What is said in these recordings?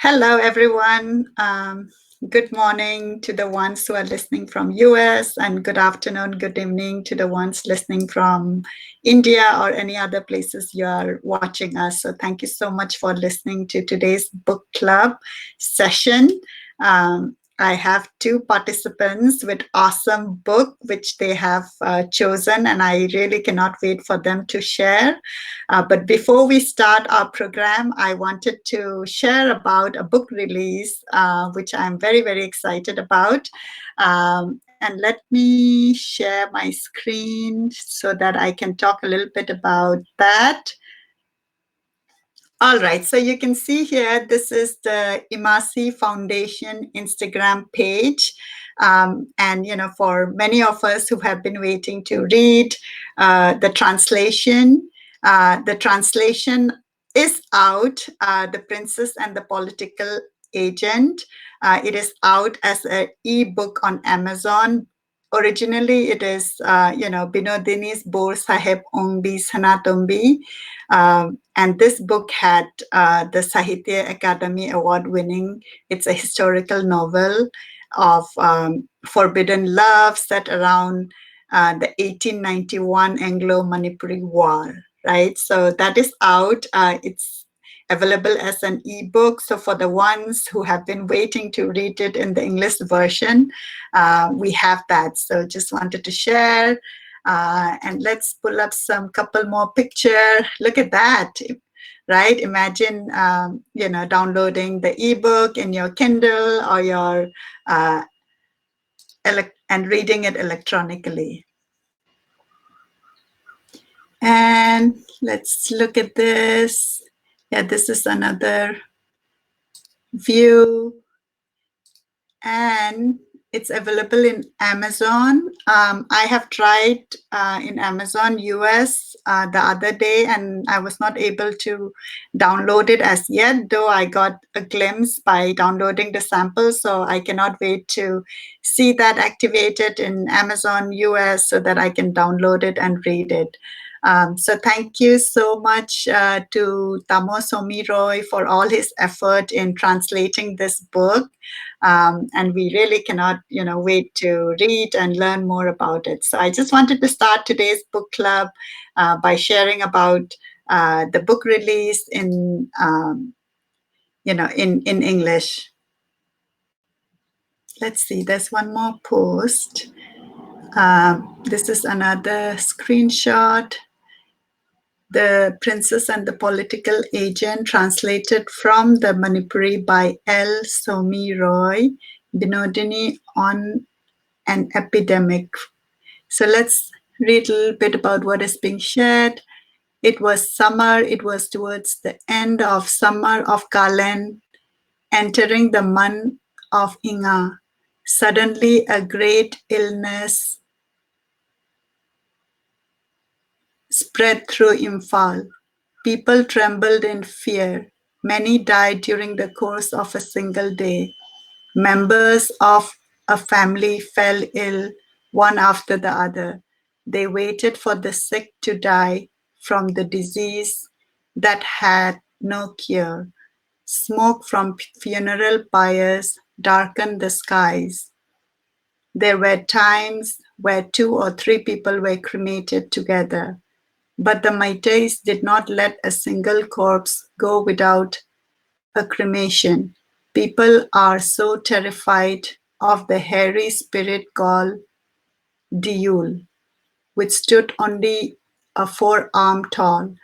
Hello, everyone. Good morning to the ones who are listening from US, and good afternoon, good evening to the ones listening from India or any other places you are watching us. So thank you so much for listening to today's book club session. I have two participants with awesome book which they have chosen, and I really cannot wait for them to share. But before we start our program, I wanted to share about a book release, which I'm very, very excited about. And let me share my screen so that I can talk a little bit about that. All right, so you can see here, this is the Imasi Foundation Instagram page. And, for many of us who have been waiting to read the translation is out, The Princess and the Political Agent. It is out as an ebook on Amazon. Originally, it is, Binodini's Saheb, ongbi, Sanatombi. And this book had the Sahitya Academy Award winning. It's a historical novel of forbidden love set around the 1891 Anglo-Manipuri War, right? So that is out. It's available as an ebook. So for the ones who have been waiting to read it in the English version, we have that. So just wanted to share. And let's pull up some couple more picture. Look at that, right? Imagine, downloading the ebook in your Kindle or your and reading it electronically. And let's look at this. Yeah, this is another view. And it's available in Amazon. I have tried in Amazon US the other day, and I was not able to download it as yet, though I got a glimpse by downloading the sample. So I cannot wait to see that activated in Amazon US so that I can download it and read it. So thank you so much to L Somi Roy for all his effort in translating this book. And we really cannot, wait to read and learn more about it. So I just wanted to start today's book club by sharing about the book release in English. Let's see, there's one more post. This is another screenshot. The Princess and the Political Agent, translated from the Manipuri by L Somi Roy, Binodini on an Epidemic. So let's read a little bit about what is being shared. It was summer. It was towards the end of summer of Kalen, entering the month of Inga. Suddenly, a great illness spread through Imphal. People trembled in fear. Many died during the course of a single day. Members of a family fell ill, one after the other. They waited for the sick to die from the disease that had no cure. Smoke from funeral pyres darkened the skies. There were times where 2 or 3 people were cremated together. But the Meiteis did not let a single corpse go without a cremation. People are so terrified of the hairy spirit called Diul, which stood only a forearm tall,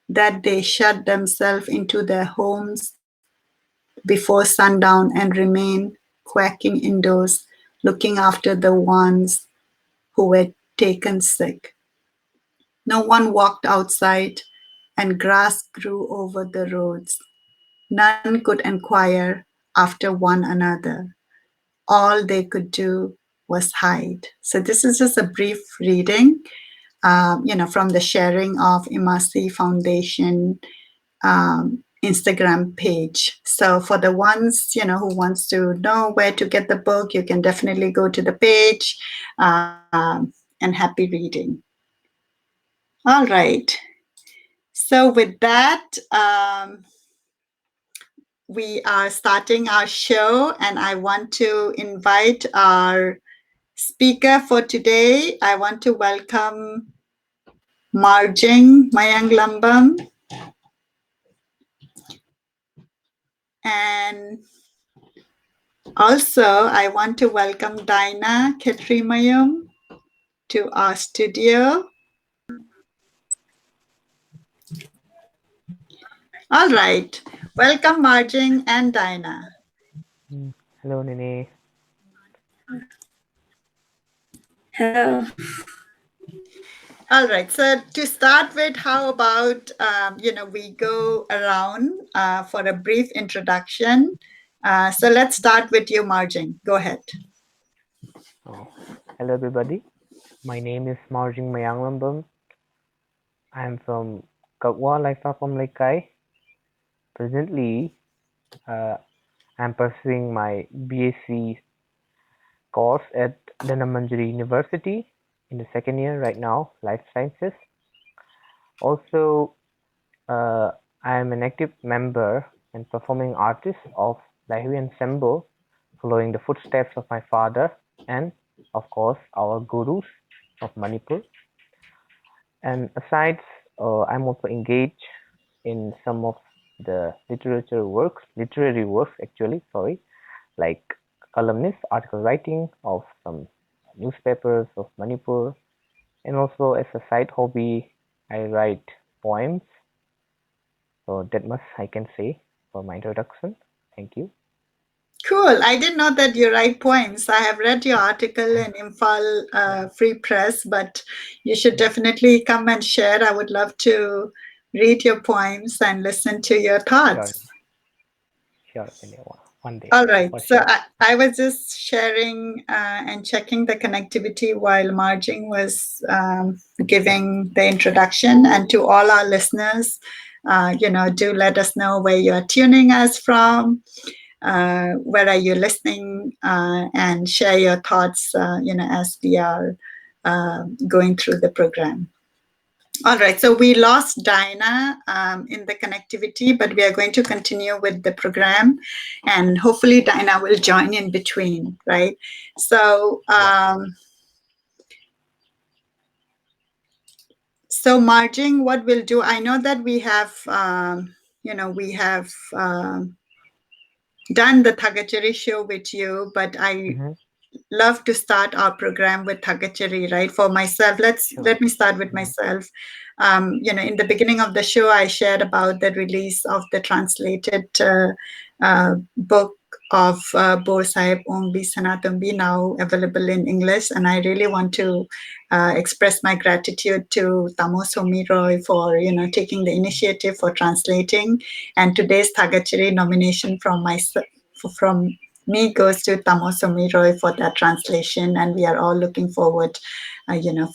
that they shut themselves into their homes before sundown and remain quacking indoors, looking after the ones who were taken sick. No one walked outside, and grass grew over the roads. None could inquire after one another. All they could do was hide. So this is just a brief reading, from the sharing of Imasi Foundation Instagram page. So for the ones, who wants to know where to get the book, you can definitely go to the page, and happy reading. All right. So with that, we are starting our show, and I want to invite our speaker for today. I want to welcome Marjing Mayanglambam, and also I want to welcome Dinah Ketrimayum to our studio. All right. Welcome, Marjing and Dinah. Hello, Nene. Hello. All right. So to start with, how about we go around for a brief introduction. So let's start with you, Marjing. Go ahead. Hello, everybody. My name is Marjing Mayanglambam. I am from Kakwa, Laifa from Lekai. Presently, I am pursuing my BSc course at Dhanamandiri University in the second year right now, Life Sciences. Also, I am an active member and performing artist of Lahiri Ensemble, following the footsteps of my father and, of course, our gurus of Manipur. And aside, I'm also engaged in some of the literary works actually, like columnist, article writing of some newspapers of Manipur, and also as a side hobby, I write poems. So that much I can say for my introduction. Thank you. Cool. I didn't know that you write poems. I have read your article in Imphal Free Press, but you should definitely come and share. I would love to read your poems and listen to your thoughts. Sure. One day. All right. So Sure. I was just sharing and checking the connectivity while Marjing was giving the introduction. And to all our listeners, do let us know where you're tuning us from. Where are you listening, and share your thoughts, as we are going through the program. All right, so we lost Dinah in the connectivity, but we are going to continue with the program, and hopefully Dinah will join in between, right? So, so Marjing, what we'll do, I know that we have, done the Thagachari show with you, but I love to start our program with Thagachari, right? For myself, let me start with myself. In the beginning of the show, I shared about the release of the translated book of Bor Saheb Ongbi Sanatombi, now available in English, and I really want to express my gratitude to L Somi Roy for taking the initiative for translating. And today's Thagachari nomination from me goes to L Somi Roy for that translation, and we are all looking forward,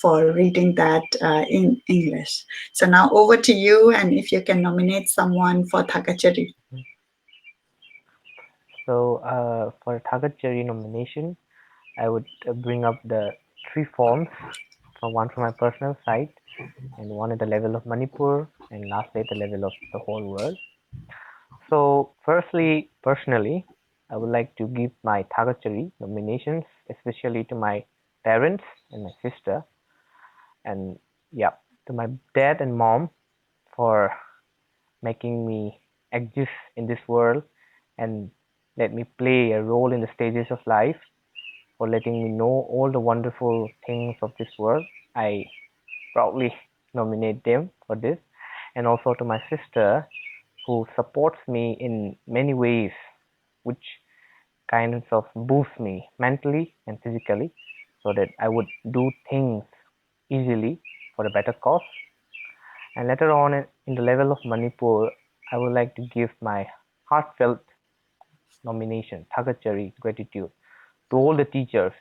for reading that in English. So now over to you, and if you can nominate someone for Thagachari. So for Thagachari nomination, I would bring up the three forms, one from my personal side, and one at the level of Manipur, and lastly at the level of the whole world. So firstly, personally, I would like to give my Thagachari nominations, especially to my parents and my sister, and to my dad and mom for making me exist in this world and let me play a role in the stages of life, for letting me know all the wonderful things of this world. I proudly nominate them for this. And also to my sister, who supports me in many ways, which kind of boosts me mentally and physically, so that I would do things easily for a better cause. And later on in the level of Manipur, I would like to give my heartfelt nomination, Thagachari gratitude, to all the teachers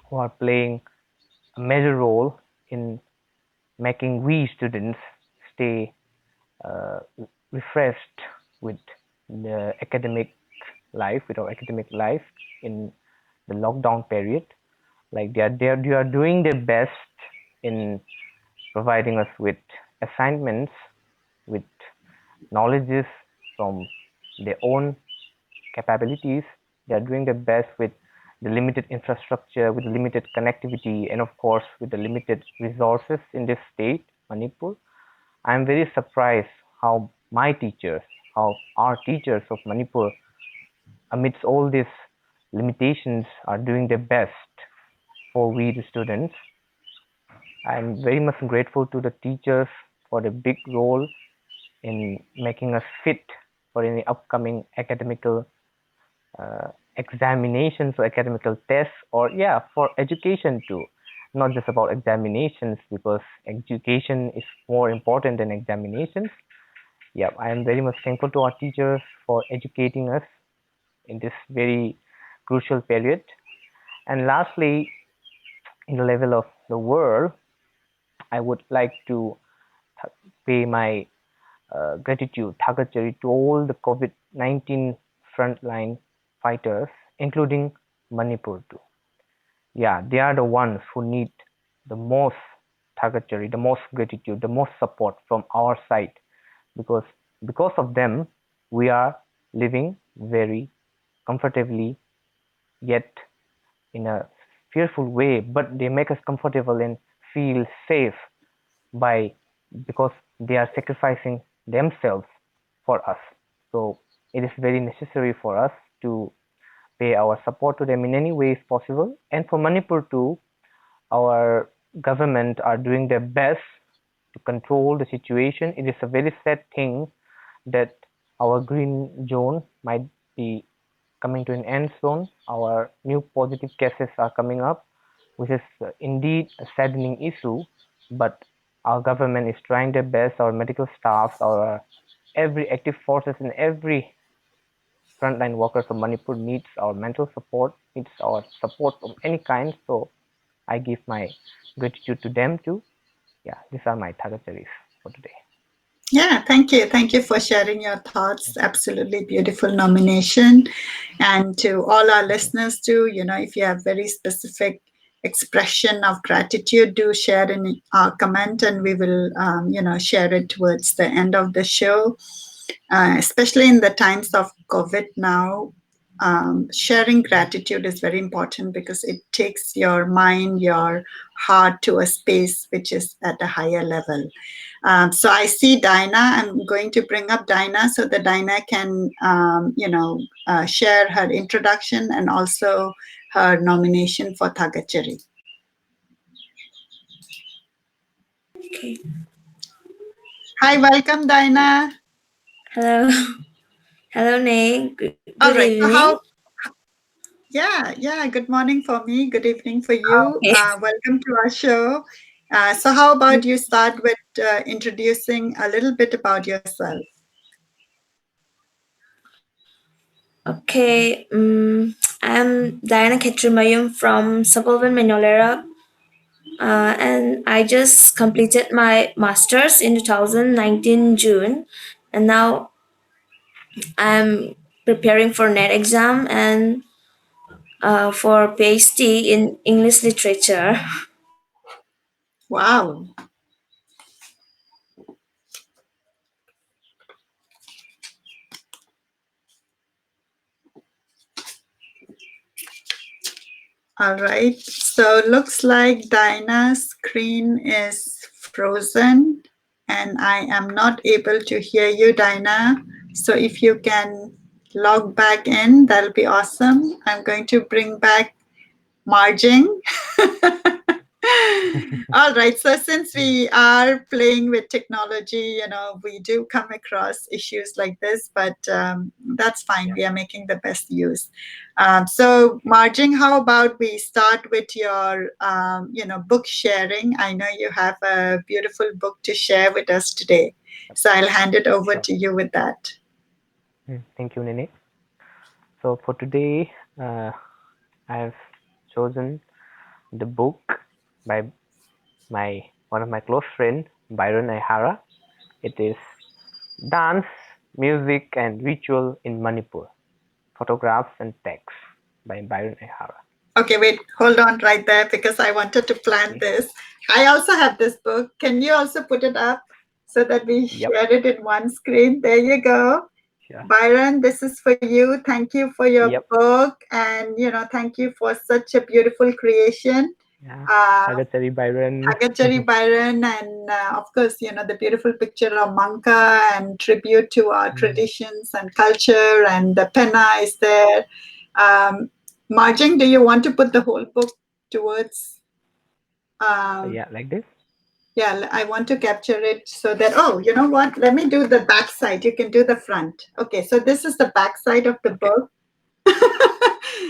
who are playing a major role in making we students stay refreshed with the academic life, with our academic life in the lockdown period. Like they are doing their best in providing us with assignments, with knowledges from their own capabilities. They are doing their best with the limited infrastructure, with limited connectivity, and of course with the limited resources in this state, Manipur. I am very surprised how my teachers, how our teachers of Manipur, amidst all these limitations, are doing their best for we the students. I am very much grateful to the teachers for the big role in making us fit for any upcoming academical examinations or academical tests, or for education too, not just about examinations, because education is more important than examinations. I am very much thankful to our teachers for educating us in this very crucial period. And lastly, in the level of the world, I would like to pay my gratitude, thagachari, to all the COVID-19 frontline fighters, including Manipur too. They are the ones who need the most thagachari, the most gratitude, the most support from our side, because of them we are living very comfortably, yet in a fearful way, but they make us comfortable and feel safe by because they are sacrificing themselves for us. So it is very necessary for us to pay our support to them in any ways possible. And for Manipur too, our government are doing their best to control the situation. It is a very sad thing that our green zone might be coming to an end soon. Our new positive cases are coming up, which is indeed a saddening issue. But our government is trying their best. Our medical staff, our every active forces, and every frontline workers of Manipur needs our mental support, needs our support of any kind. So I give my gratitude to them too. These are my thagacharis for today. Yeah, thank you. Thank you for sharing your thoughts. Absolutely beautiful nomination. And to all our listeners too, if you have very specific expression of gratitude, do share in our comment, and we will, share it towards the end of the show. Especially in the times of COVID now, sharing gratitude is very important because it takes your mind, your heart to a space which is at a higher level. So I see Dinah. I'm going to bring up Dinah so that Dinah can, share her introduction and also her nomination for Thagachari. Okay. Hi, welcome, Dinah. Hello. Hello, Nay. Good All right. So evening. how? Yeah. Good morning for me. Good evening for you. Okay. Welcome to our show. So how about you start with introducing a little bit about yourself? Okay. I'm Diana Ketrimayum from Suburban Manolera. And I just completed my master's in 2019 June, and now I'm preparing for NET exam and for PhD in English literature. Wow. All right. So looks like Dinah's screen is frozen and I am not able to hear you, Dinah. So if you can log back in, that'll be awesome. I'm going to bring back Marjing. All right. So since we are playing with technology, we do come across issues like this, but that's fine. We are making the best use. So Marjing, how about we start with your, book sharing? I know you have a beautiful book to share with us today. So I'll hand it over Sure. to you with that. Thank you, Nene. So for today, I have chosen the book by one of my close friend, Byron Aihara. It is Dance, Music and Ritual in Manipur, Photographs and Text by Byron Aihara. Okay, wait, hold on right there because I wanted to plant this. I also have this book. Can you also put it up so that we Yep. share it in one screen? There you go. Yeah. Byron, this is for you. Thank you for your Yep. book, and thank you for such a beautiful creation. Yeah. Uh, Hagachari Byron. Agachari Byron, and of course, the beautiful picture of Manka and tribute to our Mm. traditions and culture, and the penna is there. Marjing, do you want to put the whole book towards? Um, Yeah, like this. yeah, I want to capture it so that, oh, you know what? Let me do the back side. You can do the front. Okay, so this is the back side of the Okay. book.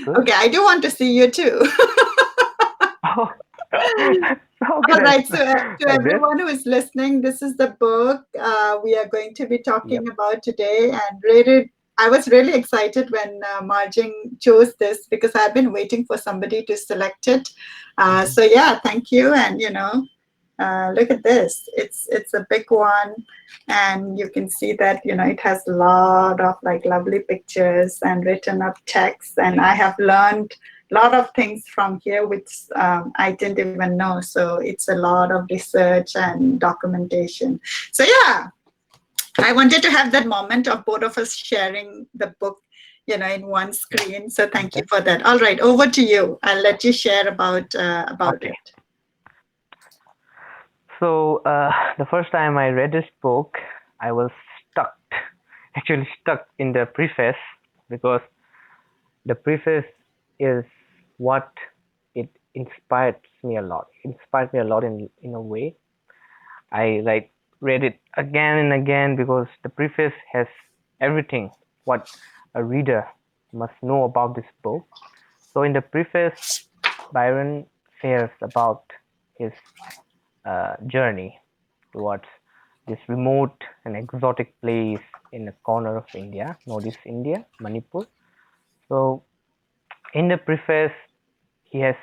Good. Okay, I do want to see you too. Oh. Okay, All that's right, so to like this. everyone who is listening, this is the book we are going to be talking Yep. about today. And really, I was really excited when Marjing chose this because I've been waiting for somebody to select it. Hmm. So yeah, thank you. And look at this. It's a big one, and you can see that it has a lot of like lovely pictures and written up text. And I have learned a lot of things from here which I didn't even know. So it's a lot of research and documentation. So yeah, I wanted to have that moment of both of us sharing the book, in one Yeah. screen. So thank you Okay. for that. All right, over to you. I'll let you share about Okay. it. So the first time I read this book, I was stuck, actually stuck in the preface because the preface is what it inspired me a lot. Inspired me a lot in a way. I like read it again and again because the preface has everything what a reader must know about this book. So in the preface, Byron shares about his journey towards this remote and exotic place in a corner of India, Northeast India, Manipur. So in the preface, he has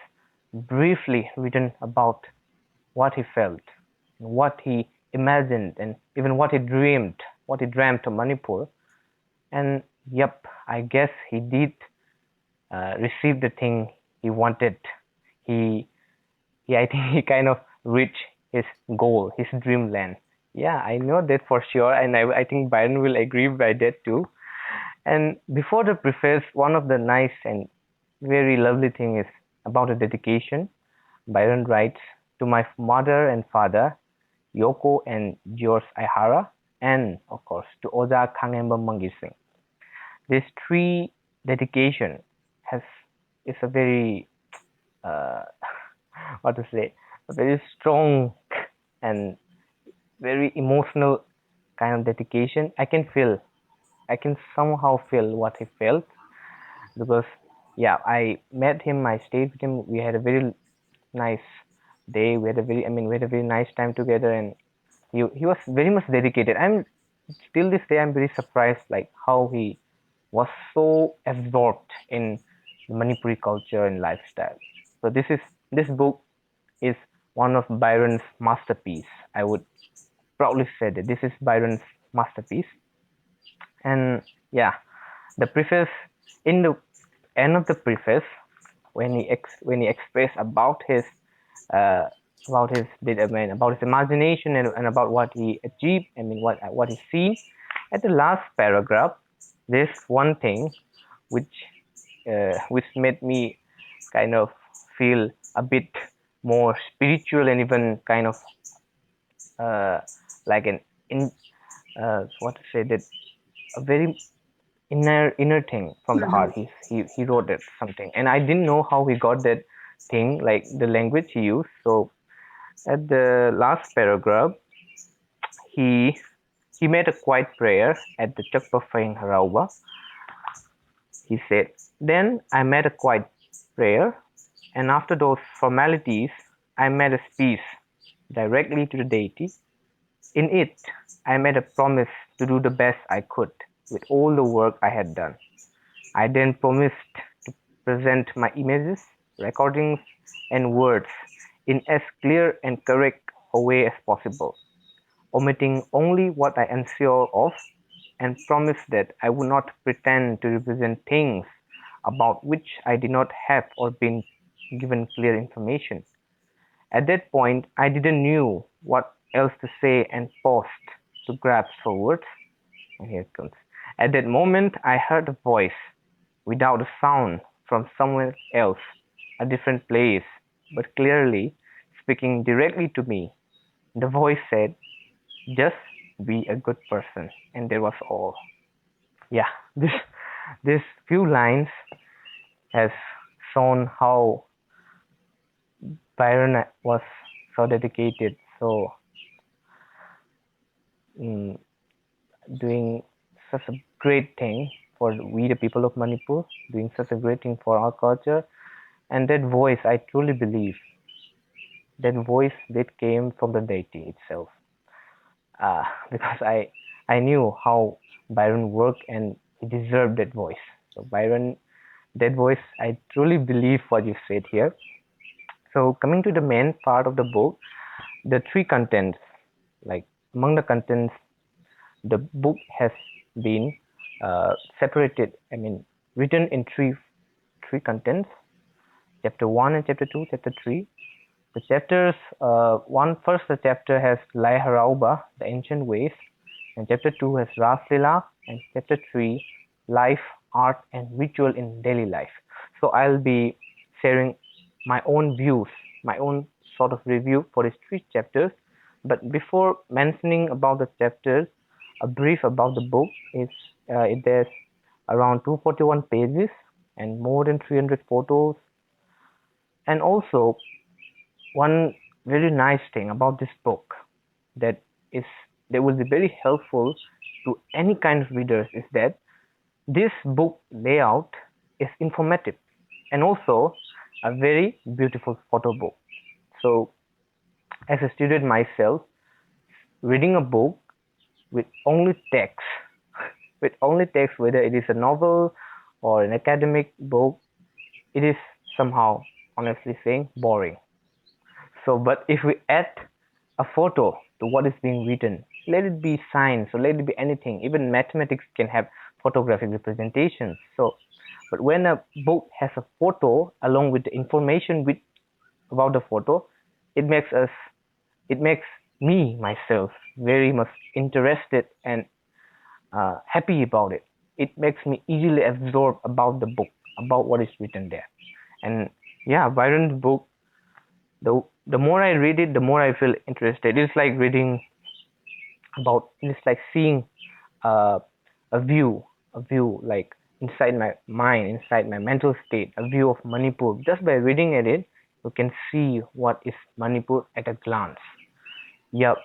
briefly written about what he felt, what he imagined, and even what he dreamt of Manipur. And yep, I guess he did receive the thing he wanted. He, I think he kind of reached his goal, his dreamland. Yeah, I know that for sure, and I think Byron will agree by that too. And before the preface, one of the nice and very lovely thing is about the dedication. Byron writes, "To my mother and father, Yoko and George Aihara, and of course to Oza Kangembam Mangising." This three dedication has is a very uh, what to say, a very strong and very emotional kind of dedication. I can somehow feel what he felt because yeah, I met him, I stayed with him, we had a very nice day, we had a very nice time together, and he was very much dedicated. I'm still this day I'm very surprised like how he was so absorbed in the Manipuri culture and lifestyle. So this book is one of Byron's masterpiece. I would proudly say that this is Byron's masterpiece. And yeah, the preface, in the end of the preface, when he expressed uh, about his imagination, and about what he achieved, what he seen at the last paragraph, there's one thing which which made me kind of feel a bit more spiritual, and even kind of uh, like an in what to say, that a very inner thing from the heart. Mhm. He wrote it something, and I didn't know how he got that thing, like the language he used. So at the last paragraph, he he made a quiet prayer at the Chakpafain Harauba. He said, "Then I made a quiet prayer, and after those formalities, I made a speech directly to the deity. In it, I made a promise to do the best I could with all the work I had done. I then promised to present my images, recordings, and words in as clear and correct a way as possible, omitting only what I am sure of, and promised that I would not pretend to represent things about which I did not have or been given clear information. At that point, I didn't knew what else to say and paused to grasp for words." And here it comes. At that moment, I heard a voice, without a sound, from somewhere else, a different place, but clearly speaking directly to me. The voice said, "Just be a good person," and that was all. Yeah, this few lines has shown how Byron was so dedicated, so mm, doing such a great thing for we the people of Manipur, doing such a great thing for our culture. And that voice, I truly believe, that voice that came from the deity itself. uh, because I knew how Byron worked and he deserved that voice. So Byron, that voice, I truly believe what you said here. So coming to the main part of the book, the three contents, like among the contents, the book has been separated. I mean, written in three contents: chapter one and chapter two, chapter three. The chapters, the chapter has Lai Harauba, the ancient ways, and chapter 2 has Ras Lila, and chapter 3, life, art, and ritual in daily life. So I'll be sharing my own views, my own sort of review for these three chapters. But before mentioning about the chapters, a brief about the book is there's around 241 pages and more than 300 photos. And also, one very nice thing about this book that is that will be very helpful to any kind of readers is that this book layout is informative and also a very beautiful photo book. So as a student myself, reading a book with only text whether it is a novel or an academic book, it is somehow, honestly saying, boring. So, but if we add a photo to what is being written, let it be science or let it be anything, even mathematics can have photographic representations. So, but when a book has a photo along with the information about the photo, it makes me myself very much interested and happy about it. It makes me easily absorb about the book, about what is written there. And yeah, Byron's book, the more I read it, the more I feel interested. It's like it's like seeing uh, a view like inside my mind, inside my mental state, a view of Manipur. Just by reading at it, you can see what is Manipur at a glance. Yep.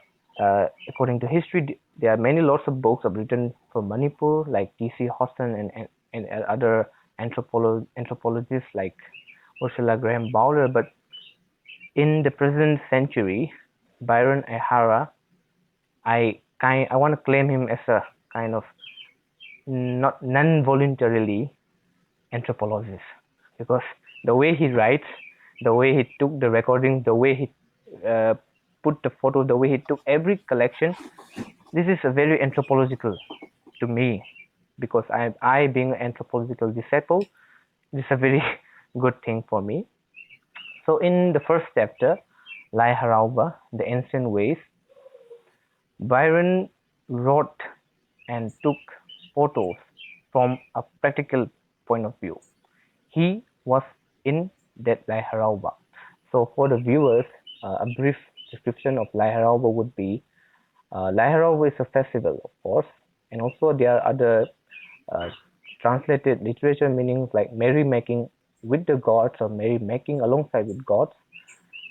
According to history, there are many lots of books written for Manipur, like T.C. Hosson and other anthropologists like Ursula Graham Bowler. But in the present century, Byron Aihara, I want to claim him as a kind of not non-voluntarily anthropologist, because the way he writes, the way he took the recording, the way he put the photo, the way he took every collection, this is a very anthropological to me, because I being an anthropological disciple, this is a very good thing for me. So in the first chapter, Lai Harauba, the ancient ways, Byron wrote and took photos from a practical point of view. He was in that Lai Harauba. So for the viewers, a brief description of Lai Harauba would be, Lai Harauba is a festival, of course, and also there are other uh, translated literature meanings like merrymaking with the gods or merrymaking alongside with gods.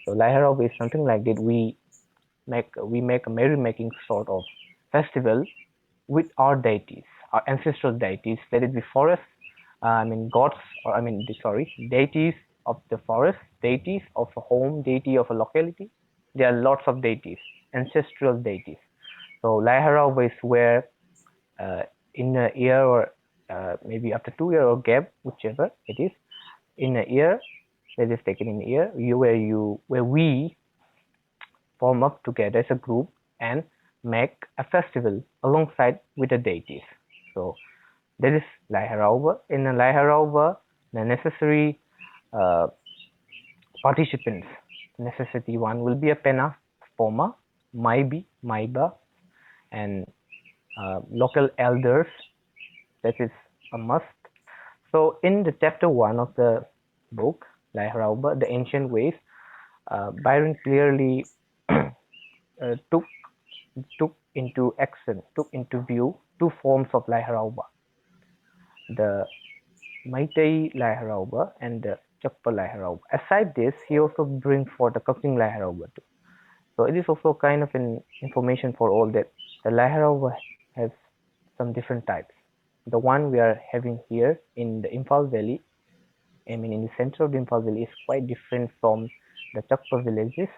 So Lai Harauba is something like that. We make a merrymaking sort of festival with our deities, our ancestral deities, let it be forest, gods, or deities of the forest, deities of a home, deity of a locality. There are lots of deities, ancestral deities. So Lai Harauba is where in a year or maybe after 2 year or gap, whichever it is, in a year, that is taken in a year, where we form up together as a group and make a festival alongside with the deities. So that is Lai Harauba. In a Lai Harauba, the necessary participants, necessity one will be a Pena, Poma, Maibi, Maiba, and local elders that is a must. So in the chapter 1 of the book, Lai Harauba, The Ancient Ways, Byron clearly took into view two forms of Lai Harauba, the Maitai Lai Harauba and the Chakpa Lai Harauba. Aside this, he also brings forth the Kaching Lai Harauba too. So it is also kind of an information for all that the Lai Harauba has some different types. The one we are having here in the Imphal Valley, I mean in the center of the Imphal Valley, is quite different from the Chakpa villages,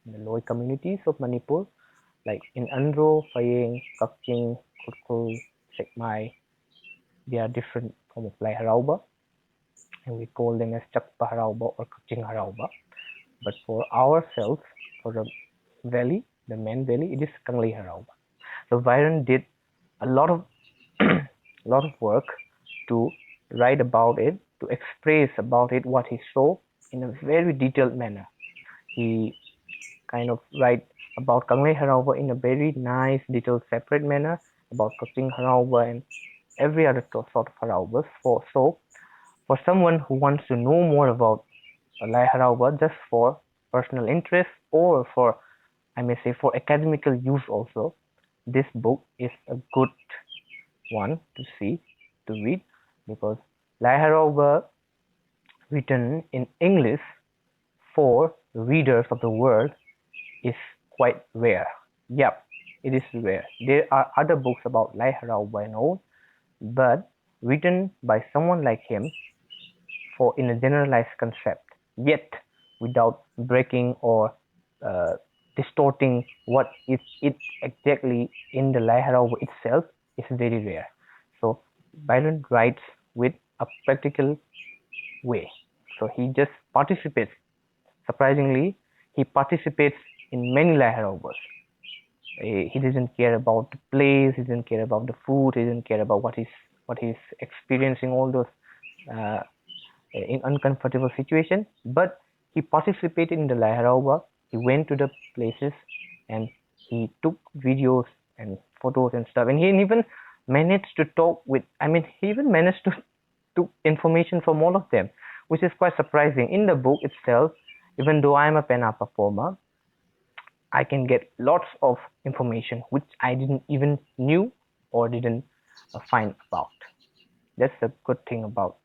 the lower communities of Manipur, like in Andro, Fayeng, Kakching, Kutkul, Sekmai. They are different form of Lai Harauba, and we call them as Chakpa Harauba or Kakching Harauba. But for ourselves, for the valley, the main valley, it is Kanglei Harauba. So Byron did a lot of work to write about it, to express about it what he saw in a very detailed manner. He kind of write about Kanglei Harauba in a very nice, detailed, separate manner, about Kaching Harauba and every other sort of Haraubas. So for someone who wants to know more about Lai Harauba just for personal interest or for, I may say, for academical use also, this book is a good one to read, because Lai Harauba, written in English for readers of the world, is quite rare. Yep, it is rare. There are other books about Lai Harauba and all, but written by someone like him in a generalized concept, yet without breaking or distorting what is it exactly in the Lai Harauba itself, is very rare. So Byron writes with a practical way. So he just participates. Surprisingly, he participates in many Lai Haraubas. He doesn't care about the place, he doesn't care about the food, he doesn't care about what he's experiencing, all those in uncomfortable situations, but he participated in the Lai Harauba. He went to the places and he took videos and photos and stuff, and he even managed to talk with, he even managed to took information from all of them, which is quite surprising. In the book itself, even though I'm a penna performer, I can get lots of information which I didn't even knew or didn't find about. That's the good thing about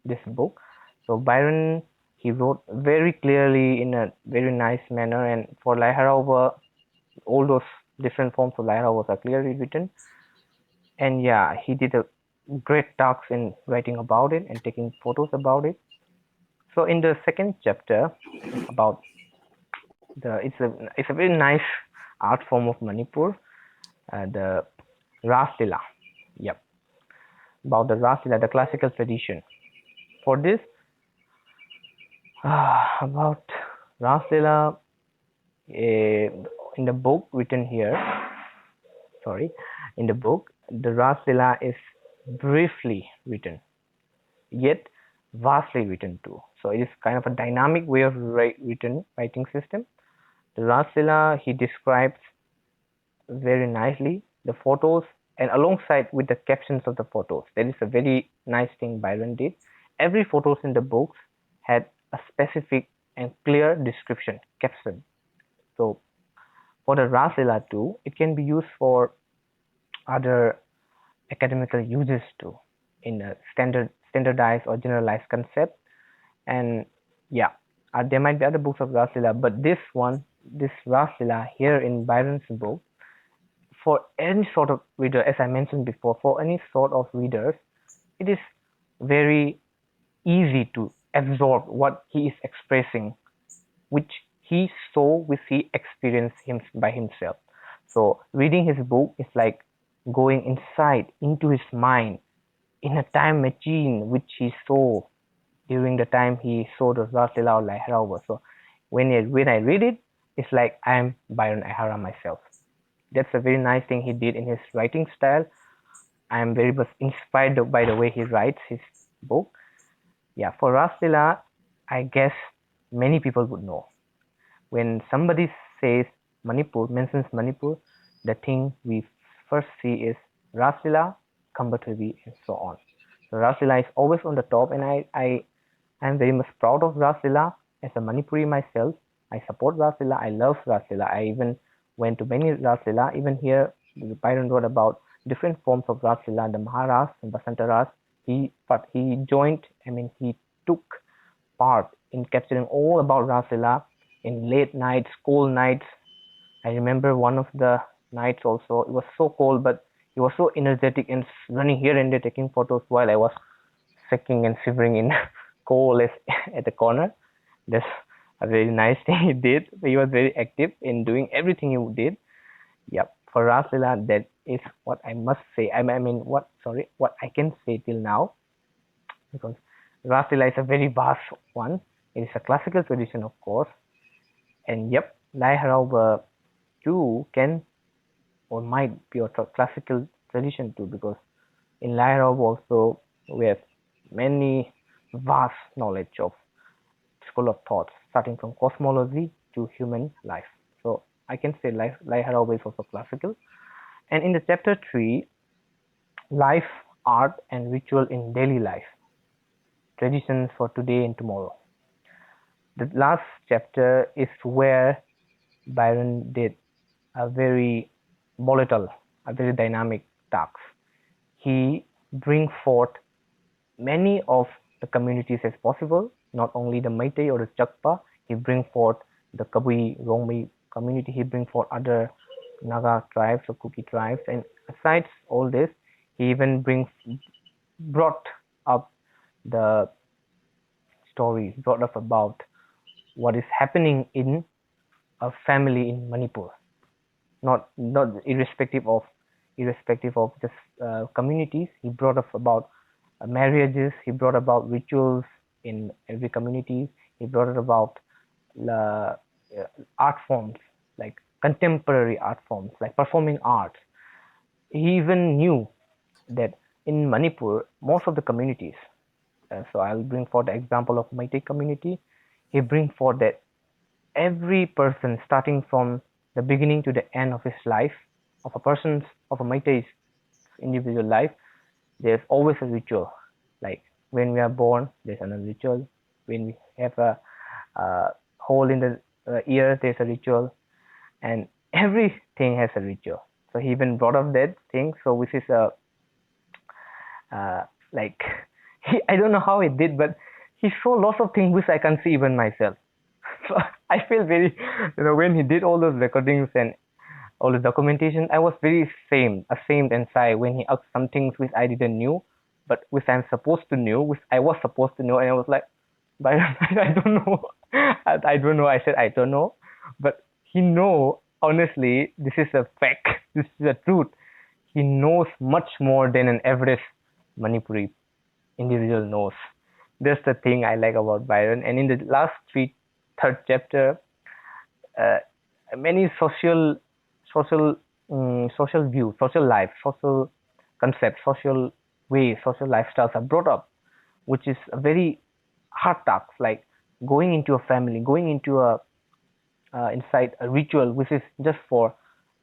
this book. So Byron, he wrote very clearly in a very nice manner, and for Lai Harauba, all those different forms of Lai Haraubas are clearly written. And yeah, he did a great task in writing about it and taking photos about it. So in the second chapter, about it's a very nice art form of Manipur, the Ras Lila. Yep, about the Ras Lila, the classical tradition. For this, about Ras Lila, in the book written here, in the book, the Ras Lila is briefly written, yet vastly written too. So it is kind of a dynamic way of writing system. The Ras Lila, he describes very nicely the photos, and alongside with the captions of the photos. That is a very nice thing Byron did. Every photos in the books had a specific and clear description, caption. So for the Ras Lila too, it can be used for other academical uses too, in a standardized or generalized concept. And yeah, there might be other books of Ras Lila, but this Ras Lila here in Byron's book, for any sort of reader, as I mentioned before, for any sort of readers, it is very easy to absorb what he is expressing, which he saw, which he experienced by himself. So reading his book is like going inside into his mind in a time machine which he saw during the time he saw the Ras Lila or Lai Harauba. So when I read it, it's like I'm Byron Aihara myself. That's a very nice thing he did in his writing style. I am very much inspired by the way he writes his book. Yeah, for Ras Lila, I guess many people would know. When somebody says Manipur, mentions Manipur, the thing we first see is Ras Lila Kambathavi, and so on. So Raslila is always on the top, and I am very much proud of Raslila as a Manipuri myself. I support Raslila. I love Raslila. I even went to many Raslila. Even here, Byron wrote about different forms of Raslila, the Maharas and Basantaras. He joined. I mean, he took part in capturing all about Raslila in late nights, cold nights. I remember one of the nights also. It was so cold, but he was so energetic and running here and there, taking photos while I was shaking and shivering in cold at the corner. That's a very nice thing he did. He was very active in doing everything he did. Yep. For Raslila, that is what I must say. I mean, what I can say till now, because Raslila is a very vast one. It is a classical tradition, of course, and yep, Lai Harauba too can or might be a classical tradition too, because in Lai Harauba also we have many vast knowledge of school of thoughts, starting from cosmology to human life. So I can say Lai Harauba is also classical. And in the chapter 3, life, art, and ritual in daily life, traditions for today and tomorrow. The last chapter is where Byron did a very volatile, a very dynamic task. He bring forth many of the communities as possible, not only the Meitei or the Chakpa. He bring forth the Kabui, Rongbi community. He bring forth other Naga tribes or Kuki tribes, and besides all this, he even brought up the stories, brought up about what is happening in a family in Manipur, not irrespective of just communities. He brought up about marriages. He brought about rituals in every community. He brought it about art forms, like contemporary art forms, like performing arts. He even knew that in Manipur, most of the communities, so I'll bring forth the example of Meitei community. He bring forth that every person, starting from the beginning to the end of his life, of a Meitei's individual life, there's always a ritual. Like when we are born, there's another ritual. When we have a hole in the ear, there's a ritual, and everything has a ritual. So he even brought up that thing. So which is a like I don't know how he did, but he showed lots of things which I can't see even myself. So I feel very, when he did all those recordings and all the documentation, I was very ashamed and shy when he asked some things which I didn't knew, but which I'm supposed to know, which I was supposed to know, and I was like, Byron, I don't know. I don't know. I said I don't know, but he know. Honestly, this is a fact. This is the truth. He knows much more than an average Manipuri individual knows. That's the thing I like about Byron. And in the third chapter, many social views, social life, social concepts, social ways, social lifestyles are brought up, which is a very hard task, like going into a family, going into a inside a ritual which is just for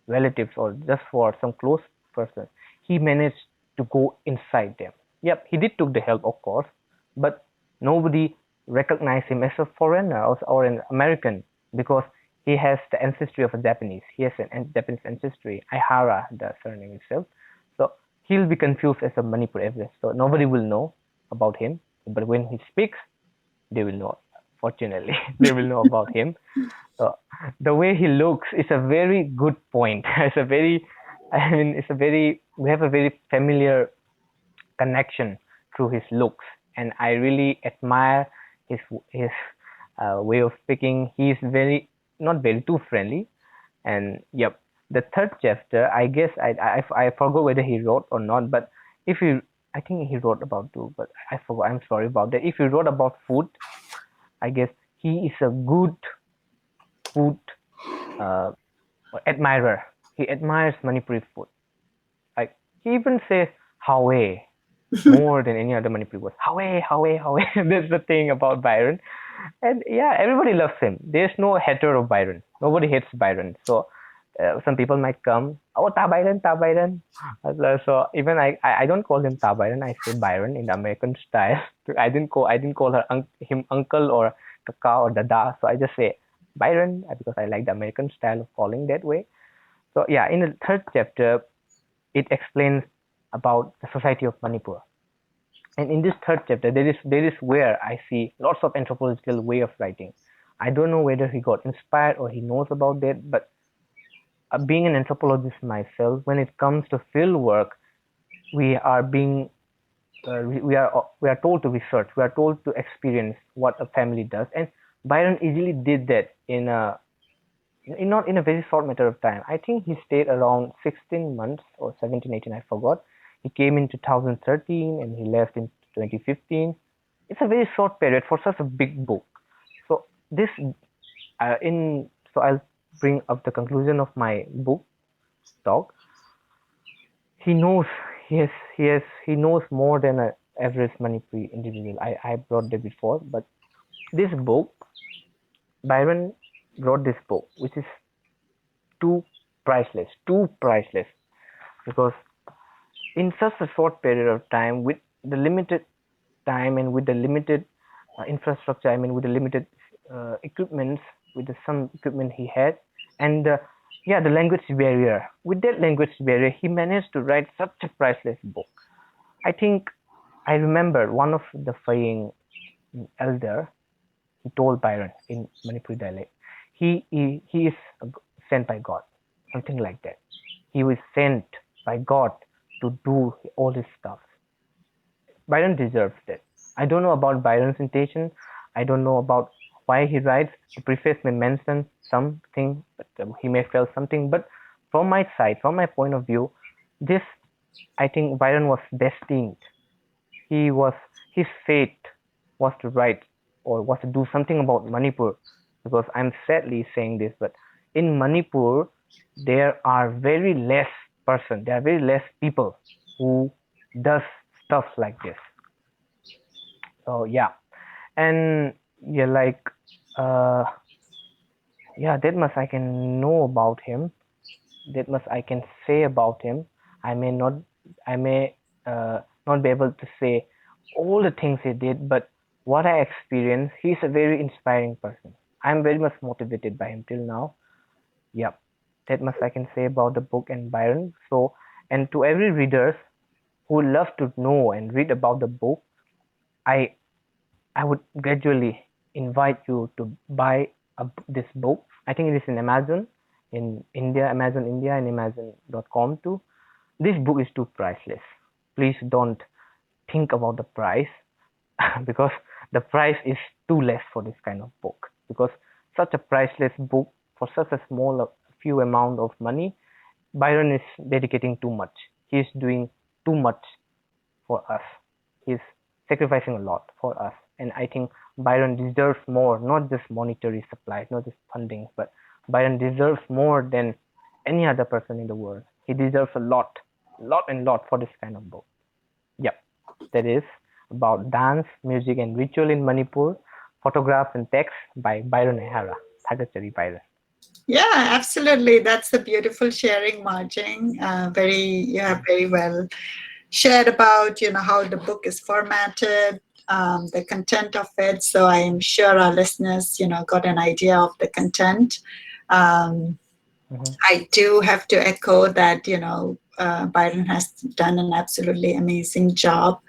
relatives or just for some close person. He managed to go inside them. Yep, he did took the help, of course, but nobody recognized him as a foreigner or an American, because he has the ancestry of a Japanese. He has an Japanese ancestry, Aihara, the surname itself. So he'll be confused as a Manipur Everest. So nobody will know about him. But when he speaks, they will know. Fortunately, they will know about him. So the way he looks is a very good point. We have a very familiar connection through his looks, and I really admire his way of speaking. He is not very too friendly, and yep. The third chapter, I guess I forgot whether he wrote or not, but I think he wrote about too, but I forgot. I'm sorry about that. If he wrote about food, I guess he is a good food uh, admirer. He admires Manipuri food. Like he even says Hawe more than any other Manipuri word. Hawe, Hawe, Hawe. That's the thing about Byron. And yeah, everybody loves him. There's no hater of Byron. Nobody hates Byron. So some people might come, oh, Ta Byron, Ta Byron. So even I don't call him Ta Byron. I say Byron in the American style. I didn't call him uncle or kaka or dada. So I just say Byron because I like the American style of calling that way. So yeah, in the third chapter, it explains about the society of Manipur. And in this third chapter, there is where I see lots of anthropological way of writing. I don't know whether he got inspired or he knows about that, but being an anthropologist myself, when it comes to field work, we are being we are told to research, we are told to experience what a family does, and Byron easily did that not in a very short matter of time. I think he stayed around 16 months or 17, 18, I forgot. He came in 2013 and he left in 2015. It's a very short period for such a big book. So this in so I'll bring up the conclusion of my book talk. He knows he knows more than an average Manipuri individual. I brought that before, but this book, Byron wrote this book, which is too priceless, because in such a short period of time, with the limited time and with the limited infrastructure, I mean, with the limited equipments, with some equipment he had, and the language barrier. With that language barrier, he managed to write such a priceless book. I think I remember one of the Faying elder, he told Byron in Manipuri dialect, he is sent by God, something like that. He was sent by God to do all his stuff. Byron deserves that. I don't know about Byron's intention. I don't know about why he writes. The preface may mention something, but he may feel something. But from my side, from my point of view, this, I think Byron was destined. His fate was to write or was to do something about Manipur. Because I'm sadly saying this, but in Manipur there are very less people who does stuff like this. So yeah, and yeah, like that much I can know about him. That much I can say about him. I may not not be able to say all the things he did, but what I experienced, he's a very inspiring person. I'm very much motivated by him till now. Yep, that much I can say about the book and Byron. So, and to every readers who love to know and read about the book, I would gradually invite you to buy this book. I think it is in Amazon in India, Amazon India, and Amazon.com too. This book is too priceless. Please don't think about the price because the price is too less for this kind of book. Because such a priceless book for such a small few amount of money, Byron is dedicating too much. He is doing too much for us. He's sacrificing a lot for us. And I think Byron deserves more, not just monetary supply, not just funding, but Byron deserves more than any other person in the world. He deserves a lot for this kind of book. Yep, that is about dance, music, and ritual in Manipur, photographs and text by Byron Aihara. Thagachari Byron. Yeah, absolutely. That's a beautiful sharing, Marjing. You have very well shared about how the book is formatted, the content of it. So I am sure our listeners got an idea of the content. I do have to echo that Byron has done an absolutely amazing job,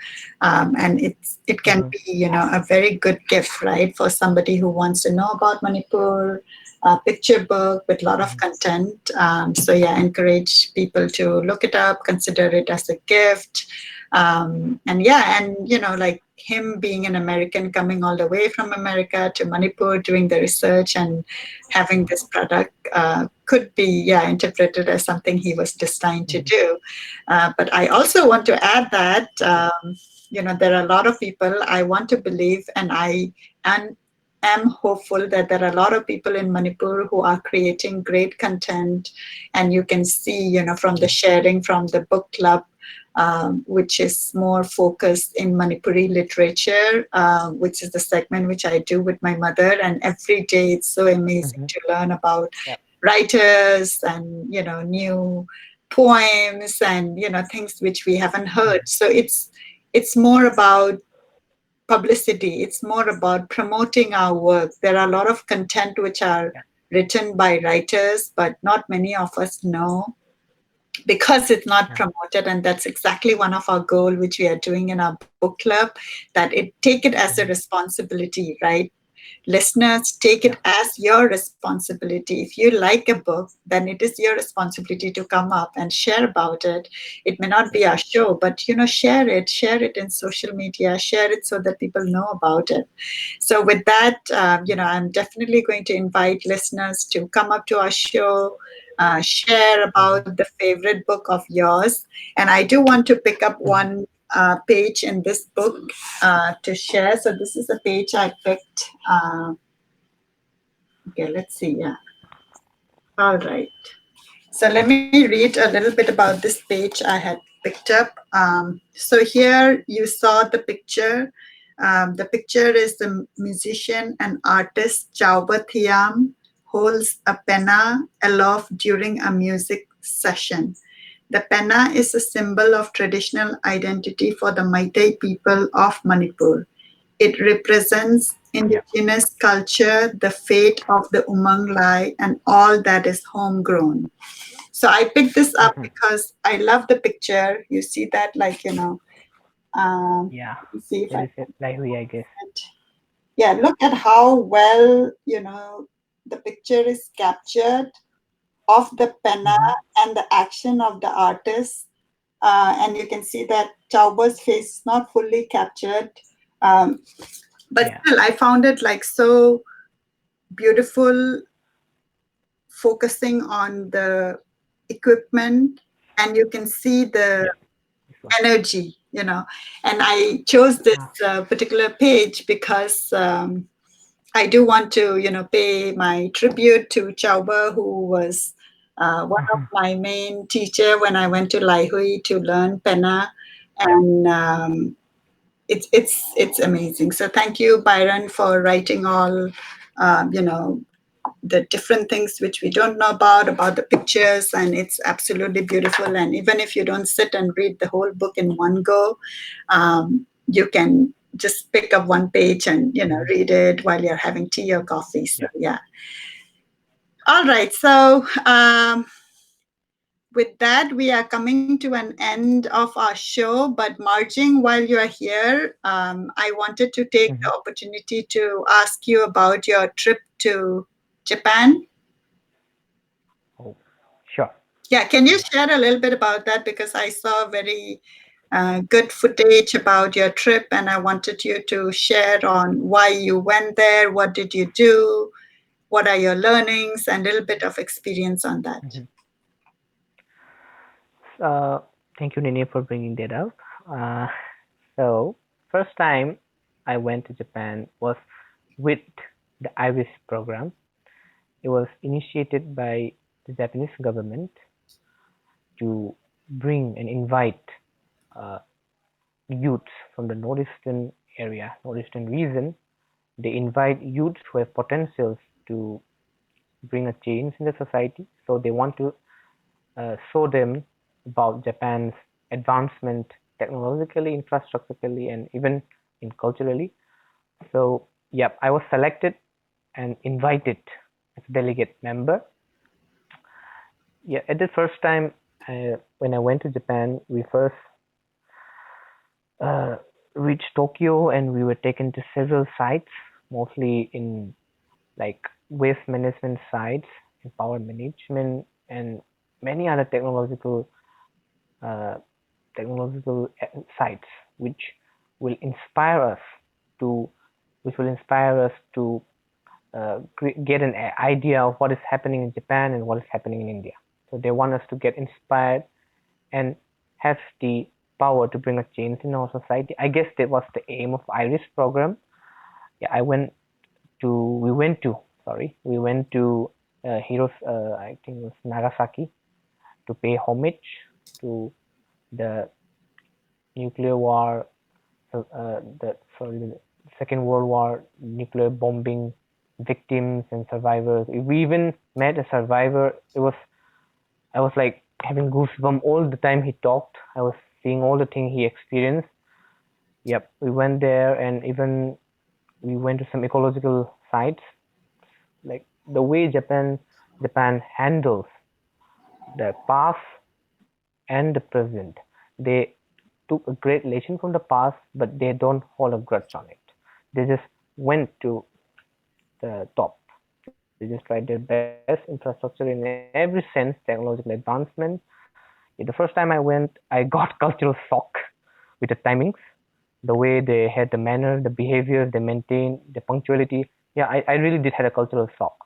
and it can be a very good gift, right, for somebody who wants to know about Manipur. A picture book with a lot of content. So yeah, encourage people to look it up, consider it as a gift. And like him being an American, coming all the way from America to Manipur, doing the research and having this product could be interpreted as something he was destined to do. But I also want to add that there are a lot of people, I want to believe, and I am hopeful that there are a lot of people in Manipur who are creating great content, and you can see from the sharing from the book club, which is more focused in Manipuri literature, which is the segment which I do with my mother, and every day it's so amazing to learn about writers and new poems and things which we haven't heard. So it's more about publicity. It's more about promoting our work. There are a lot of content which are written by writers, but not many of us know because it's not promoted. And that's exactly one of our goal which we are doing in our book club, that take it as a responsibility, right? Listeners, take it as your responsibility. If you like a book, then it is your responsibility to come up and share about it. It may not be our show, but share it in social media, share it so that people know about it. So with that, I'm definitely going to invite listeners to come up to our show, share about the favorite book of yours. And I do want to pick up one page in this book to share. So this is a page I picked. Okay, let's see. Yeah. All right. So let me read a little bit about this page I had picked up. So here you saw the picture. The picture is the musician and artist Chauba Thiam holds a penna aloft during a music session. The penna is a symbol of traditional identity for the Meitei people of Manipur. It represents indigenous culture, the fate of the Umang Lai, and all that is homegrown. So I picked this up because I love the picture. You see that, Yeah, let me see if that I is it, Lahui, I guess. yeah, look at how well, the picture is captured of the penna and the action of the artist. And you can see that Chauba's face is not fully captured. Um, but Yeah. still, I found it like so beautiful, focusing on the equipment, and you can see the Yeah. This one. energy, and I chose this Ah. particular page because I do want to pay my tribute to Chauba, who was one of my main teacher when I went to Laihui to learn penna, and it's amazing. So thank you, Byron, for writing all the different things which we don't know about the pictures, and it's absolutely beautiful. And even if you don't sit and read the whole book in one go, you can just pick up one page and read it while you're having tea or coffee. So yeah. All right. So with that, we are coming to an end of our show. But Marjing, while you are here, I wanted to take the opportunity to ask you about your trip to Japan. Oh, sure. Yeah, can you share a little bit about that? Because I saw very good footage about your trip, and I wanted you to share on why you went there, what did you do, what are your learnings, and a little bit of experience on that. Uh, Thank you, Nene, for bringing that up. Uh, so, first time I went to Japan was with the IRIS program. It was initiated by the Japanese government to bring and invite uh, youths from the northeastern area, northeastern region. They invite youths who have potentials to bring a change in the society. So they want to show them about Japan's advancement technologically, infrastructurally, and even in culturally. So yeah, I was selected and invited as a delegate member. Yeah, at the first time when I went to Japan, we first uh, reached Tokyo and we were taken to several sites, mostly in like waste management sites, and power management, and many other uh, technological sites, which will inspire us to, which will inspire us to get an idea of what is happening in Japan and what is happening in India. So they want us to get inspired and have the power to bring a change in our society. I guess that was the aim of IRIS program. Yeah, we went to I think it was Nagasaki, to pay homage to the nuclear war, the Second World War nuclear bombing victims and survivors. We even met a survivor. I was like having goosebumps all the time he talked. I was seeing all the things he experienced. Yep, we went there, and even we went to some ecological sites. Like the way Japan handles the past and the present. They took a great lesson from the past, but they don't hold a grudge on it. They just went to the top. They just tried their best infrastructure in every sense, technological advancement. Yeah, the first time I went, I got cultural shock with the timings, the way they had the manner, the behaviors they maintained, the punctuality. Yeah, I really did had a cultural shock.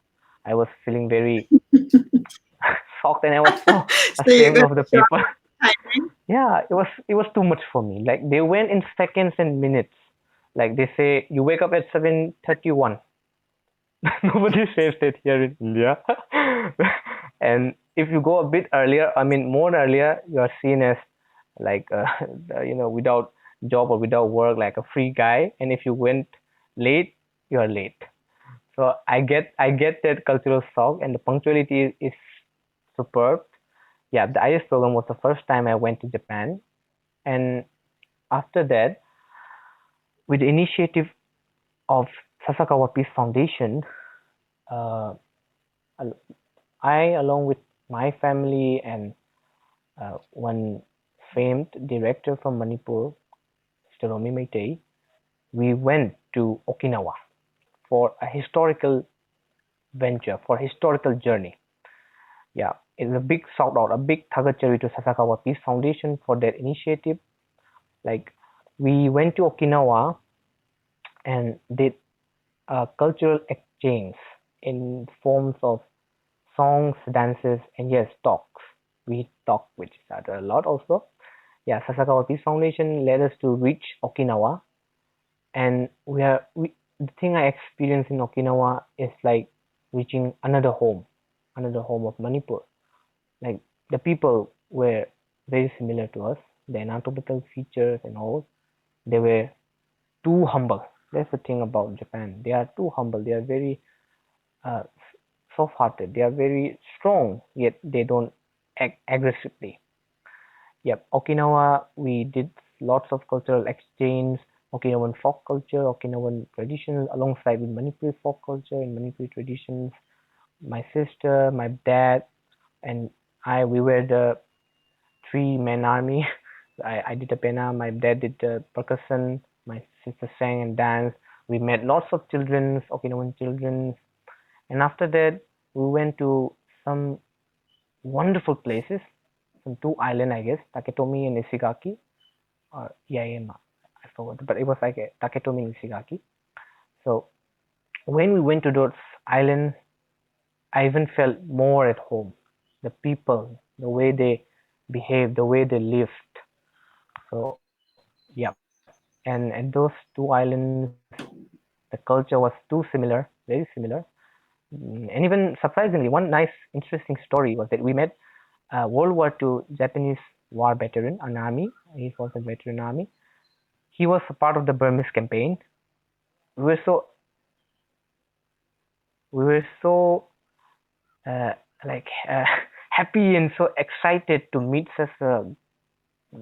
I was feeling very shocked, and I was so So you ashamed got of the shocked people. timing. Yeah, it was too much for me. Like they went in seconds and minutes. Like they say, you wake up at 7:31. Nobody says that here in India. And if you go a bit earlier, I mean more earlier, you are seen as like without job or without work, like a free guy. And if you went late, you are late. So I get that cultural shock, and the punctuality is superb. Yeah, the IS program was the first time I went to Japan, and after that, with the initiative of Sasakawa Peace Foundation, uh, I, along with my family and one famed director from Manipur, Mr. Romi Meitei, we went to Okinawa for a historical venture, for a historical journey. Yeah, it's a big shout out, a big tagachari to Sasakawa Peace Foundation for their initiative. Like, we went to Okinawa and did a cultural exchange in forms of songs, dances, and yes, talks. We talk with each other a lot also. Yeah, Sasakawa Peace Foundation led us to reach Okinawa, and the thing I experienced in Okinawa is like reaching another home of Manipur. Like the people were very similar to us, the anatomical features and all. They were too humble. That's the thing about Japan. They are too humble. They are very uh, soft-hearted. They are very strong, yet they don't act aggressively. Yep, Okinawa, we did lots of cultural exchange, Okinawan folk culture, Okinawan traditions, alongside with Manipuri folk culture and Manipuri traditions. My sister, my dad, and we were the three-man army. I did the pena, my dad did the percussion, my sister sang and danced. We met lots of children, Okinawan children, and after that, we went to some wonderful places, some two island, I guess, Taketomi and Ishigaki, or Yaema, I forgot, but it was like a Taketomi and Ishigaki. So when we went to those islands, I even felt more at home. The people, the way they behaved, the way they lived. So yeah, and at those two islands, the culture was too similar, very similar. And even surprisingly, one nice, interesting story was that we met World War II Japanese war veteran, an army. He was a veteran army. He was a part of the Burmese campaign. We were so we were so uh, like happy and so excited to meet such a.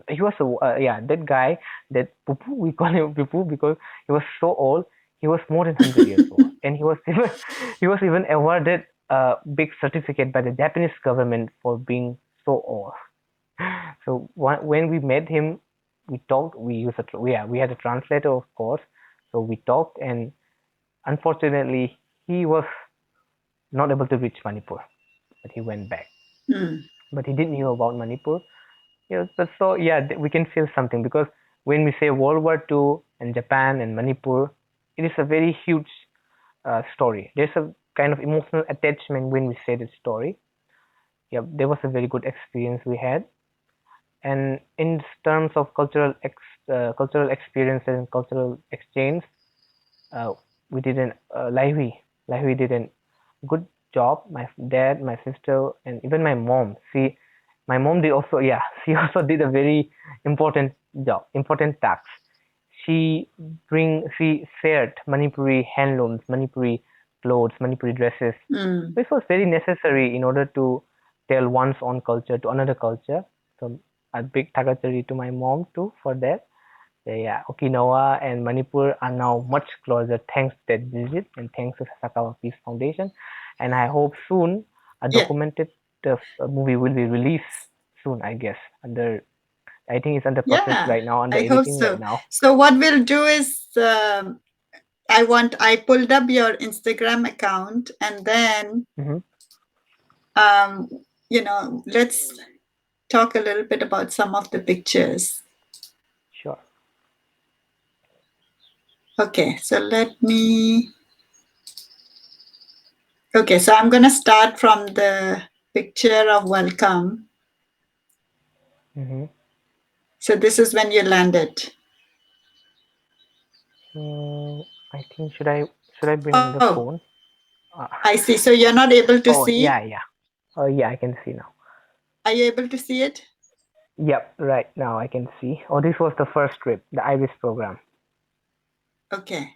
He was a yeah, that guy, that Pupu, we call him Pupu because he was so old. He was more than 100 years old, and he was even awarded a big certificate by the Japanese government for being so old. So when we met him, we talked. We had a translator, of course. So we talked, and unfortunately, he was not able to reach Manipur, but he went back. Hmm. But he did knew about Manipur. Yes, but so yeah, we can feel something because when we say World War II and Japan and Manipur, it is a very huge story. There's a kind of emotional attachment when we say this story. Yeah, there was a very good experience we had, and in terms of cultural experiences and cultural exchange, uh, we did an Lahiri did a good job. My dad, my sister, and even my mom. My mom did also, yeah, she also did a very important job, important task. She shared Manipuri handlooms, Manipuri clothes, Manipuri dresses. This was very necessary in order to tell one's own culture to another culture. So a big tagachari to my mom too for that. Yeah, Okinawa and Manipur are now much closer thanks to that visit and thanks to Sasakawa Peace Foundation. And I hope soon a documented movie will be released soon, I guess. I think it's under process right now, under editing right now. So what we'll do is I pulled up your Instagram account and then let's talk a little bit about some of the pictures. Sure. Okay, so okay, so I'm going to start from the picture of welcome. So this is when you landed. I think should I bring another phone? I see. So you're not able to see? Yeah. Oh yeah, I can see now. Are you able to see it? Yep, right now I can see. Oh, this was the first trip, the IBIS program. Okay.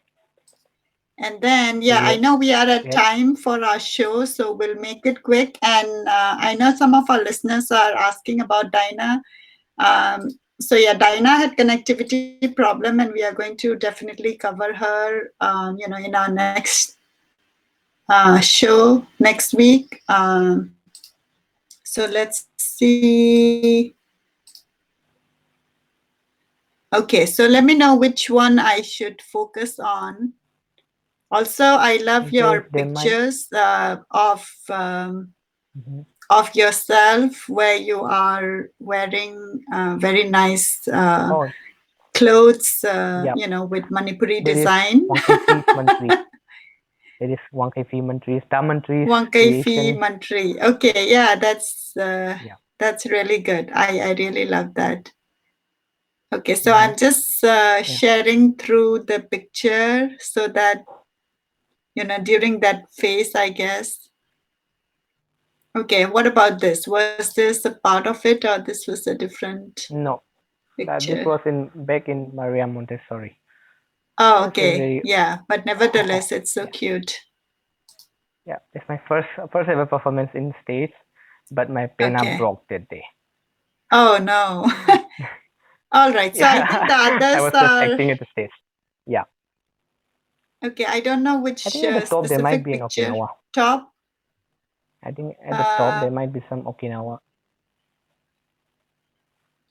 And then, I know we are at time for our show, so we'll make it quick. And I know some of our listeners are asking about Dinah. Dinah had connectivity problem, and we are going to definitely cover her, in our next show next week. So let's see. Okay, so let me know which one I should focus on. Also, I love your pictures of yourself where you are wearing very nice clothes, with Manipuri design. There is Wangkai Mantri, Wangkai Mantri. Okay, yeah, that's really good. I really love that. Okay, so I'm just sharing through the picture so that, during that phase, I guess. Okay, what about this? Was this a part of it or this was a different picture? This was back in Maria Montessori. Oh, okay. Yeah, but nevertheless, it's so cute. Yeah, it's my first ever performance in States, but my penna broke that day. Oh, no. All right. So I think the others I was just acting at the stage. Yeah. Okay, I don't know which I think at the top there might be an Okinawa. Top? I think at the top there might be some Okinawa.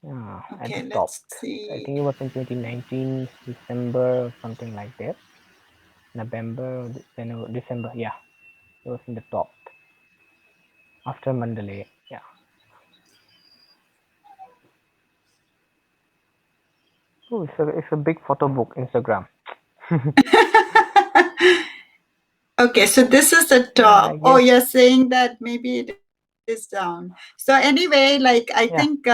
At the top. I think it was in 2019, December or something like that. November, December, yeah. It was in the top. After Mandalay, yeah. Oh, it's a big photo book, Instagram. Okay, so this is the top. Oh, you're saying that maybe it is down. So anyway, like I think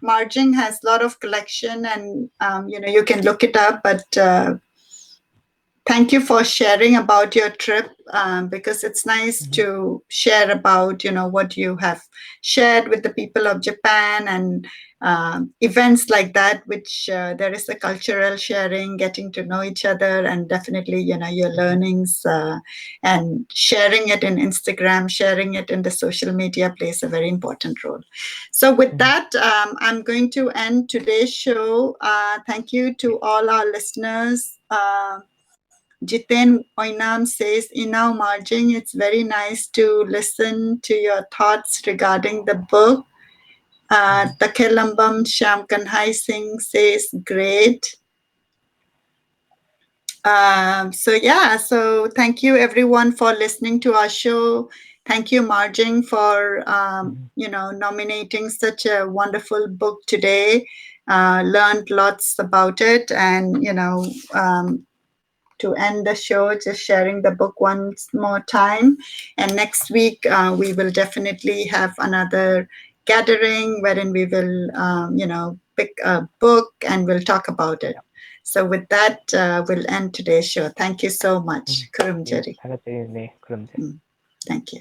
Marjing has a lot of collection, and you can look it up. But thank you for sharing about your trip, because it's nice to share about what you have shared with the people of Japan and events like that, which there is a cultural sharing, getting to know each other, and definitely your learnings and sharing it in Instagram, sharing it in the social media plays a very important role. So with that, I'm going to end today's show. Thank you to all our listeners. Jiten Oinam says, Inau Marjing, it's very nice to listen to your thoughts regarding the book. Takelambam Sham Kanhai Singh says, great. So thank you everyone for listening to our show. Thank you, Marjing, for nominating such a wonderful book today. Learned lots about it, and to end the show, just sharing the book once more time. And next week, we will definitely have another gathering wherein we will, pick a book and we'll talk about it. So with that, we'll end today's show. Thank you so much. Kurumjari. Thank you. Thank you.